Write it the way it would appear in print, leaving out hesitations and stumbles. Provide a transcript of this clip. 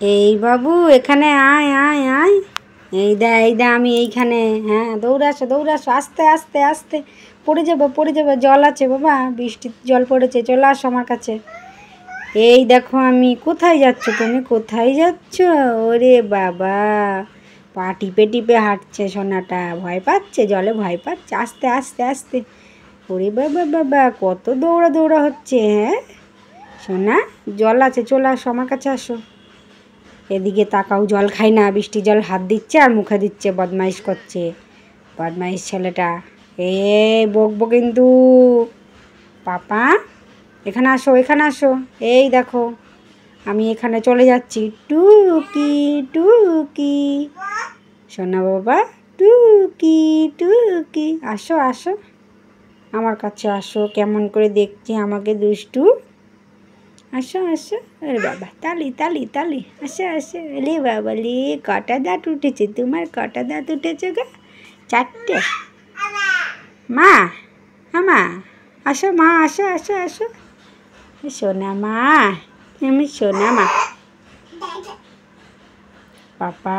এই বাবু এখানে আয় আয় আয়। এই দা আমি এইখানে। হ্যাঁ দৌড়াসো দৌড়াসো, আস্তে আস্তে আস্তে, পড়ে যাবো, জল আছে বাবা, বৃষ্টির জল পড়েছে, চলে আসো আমার কাছে। এই দেখো আমি, কোথায় যাচ্ছ তুমি, কোথায় যাচ্ছ? ওরে বাবা, পা টিপে টিপে হাঁটছে সোনাটা, ভয় পাচ্ছে, জলে ভয় পাচ্ছে, আস্তে আস্তে আস্তে। ওরে বাবা বাবা, কত দৌড়া দৌড়া হচ্ছে। হ্যাঁ সোনা, জল আছে, চলে আসো আমার কাছে আসো। এদিকে তাকাও, জল খাই না, বৃষ্টি জল হাত দিচ্ছে আর মুখে দিচ্ছে, বদমাইশ করছে, বদমাইশ ছেলেটা। এ বকবো কিন্তু। পাপা এখানে আসো, এখানে আসো। এই দেখো আমি এখানে চলে যাচ্ছি। টুকি টুকি, সোনা বাবা, টুকি টুকি, আসো আসো আমার কাছে আসো, কেমন করে দেখছি আমাকে দুষ্টু। আসো আসো। আরে বাবা, তালি তালি তালি, আসো আসো। লে বাবা লে, কটা দাঁত উঠেছে তোমার, কটা দাঁত উঠেছে গা? 4টে। মা, হ্যাঁ মা, আসো মা, আসো আসো আসো। সোনা মা, আমি সোনা মা। পাপা